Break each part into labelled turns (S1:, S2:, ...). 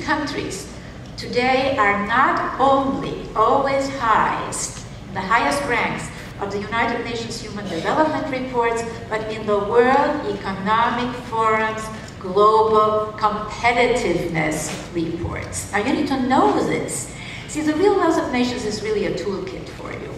S1: countries today are not only always the highest ranks of the United Nations Human Development Reports, but in the World Economic Forum's Global Competitiveness Reports. Now you need to know this. See, the Real Wealth of Nations is really a toolkit for you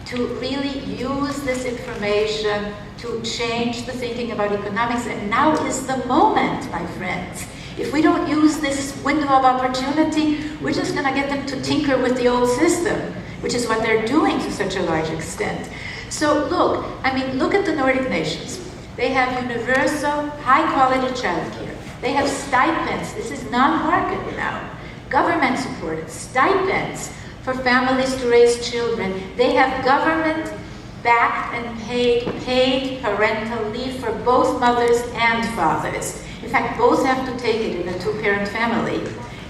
S1: to really use this information to change the thinking about economics, and now is the moment, my friends. If we don't use this window of opportunity, we're just going to get them to tinker with the old system, which is what they're doing to such a large extent. So look at the Nordic nations. They have universal, high-quality childcare. They have stipends. This is non-market now. Government-supported stipends for families to raise children. They have government-backed and paid parental leave for both mothers and fathers. In fact, both have to take it in a two-parent family,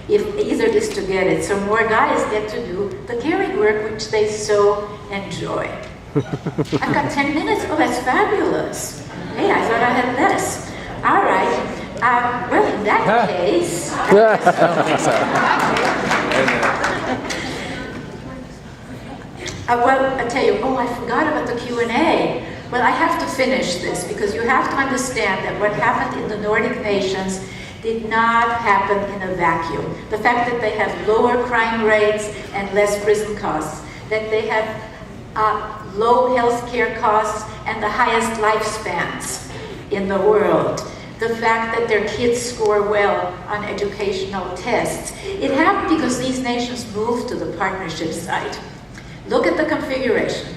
S1: if either is to get it. So more guys get to do the caring work, which they so enjoy. I've got 10 minutes. Oh, that's fabulous. Hey, I thought I had less. All right. Well, in that case... well, I tell you, I forgot about the Q&A. Well, I have to finish this because you have to understand that what happened in the Nordic nations did not happen in a vacuum. The fact that they have lower crime rates and less prison costs, that they have low health care costs and the highest lifespans in the world, the fact that their kids score well on educational tests. It happened because these nations moved to the partnership side. Look at the configuration.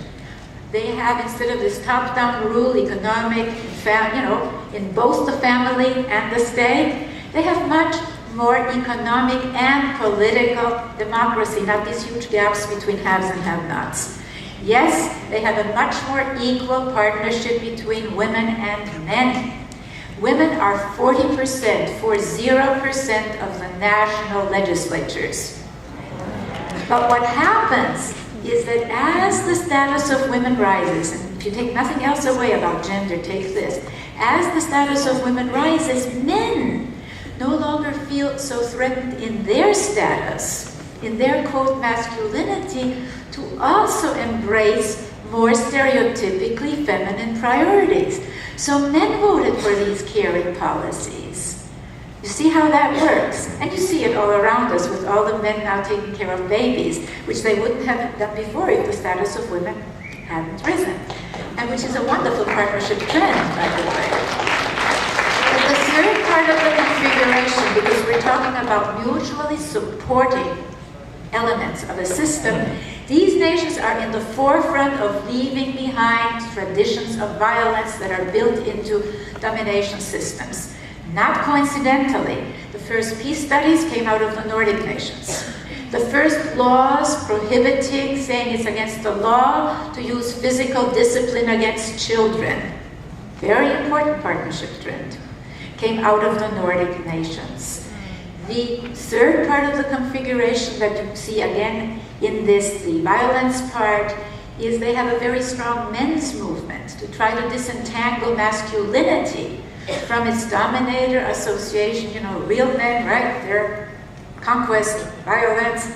S1: They have, instead of this top-down rule, economic, in both the family and the state, they have much more economic and political democracy, not these huge gaps between haves and have-nots. Yes, they have a much more equal partnership between women and men. Women are 40% of the national legislatures. But what happens is that as the status of women rises, and if you take nothing else away about gender, take this, as the status of women rises, men no longer feel so threatened in their status, in their quote masculinity, to also embrace more stereotypically feminine priorities. So men voted for these caring policies. You see how that works? And you see it all around us with all the men now taking care of babies, which they wouldn't have done before if the status of women hadn't risen. And which is a wonderful partnership trend, by the way. But the third part of the configuration, because we're talking about mutually supporting elements of a system, these nations are in the forefront of leaving behind traditions of violence that are built into domination systems. Not coincidentally, the first peace studies came out of the Nordic nations. The first laws prohibiting, saying it's against the law to use physical discipline against children, very important partnership trend, came out of the Nordic nations. The third part of the configuration that you see again in this, the violence part, is they have a very strong men's movement to try to disentangle masculinity from its dominator association, real men, right? Their conquest, violence.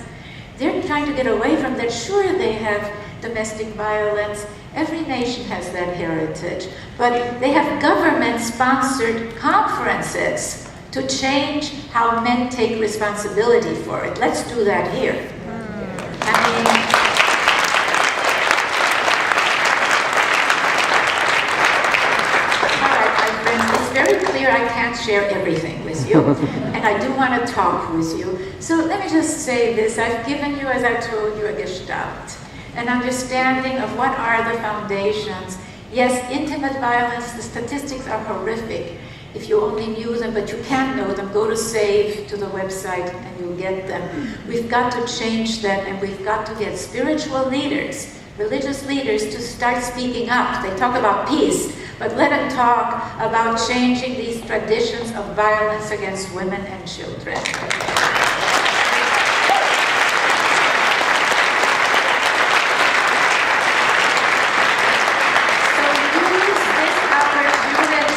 S1: They're trying to get away from that. Sure, they have domestic violence. Every nation has that heritage. But they have government-sponsored conferences to change how men take responsibility for it. Let's do that here. I can't share everything with you, and I do want to talk with you. So let me just say this. I've given you, as I told you, a gestalt, an understanding of what are the foundations. Yes, intimate violence, the statistics are horrific. If you only knew them, but you can't know them, go to SAVE, to the website, and you'll get them. We've got to change them, and we've got to get spiritual leaders, religious leaders, to start speaking up. They talk about peace, but let them talk about changing these traditions of violence against women and children.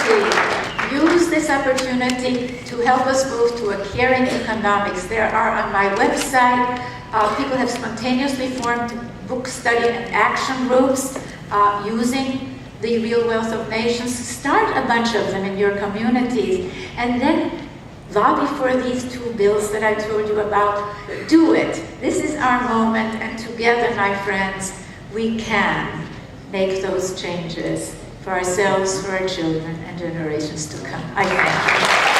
S1: So use this opportunity to help us move to a caring economics. There are on my website, people have spontaneously formed book study and action groups using the real wealth of nations. Start a bunch of them in your communities, and then lobby for these 2 bills that I told you about. Do it. This is our moment, and together, my friends, we can make those changes for ourselves, for our children, and generations to come. I thank you.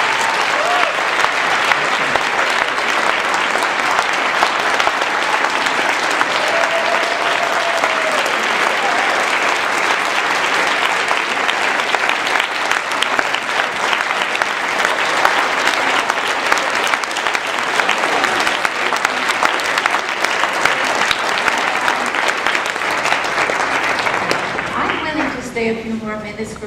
S1: Stay a few more minutes for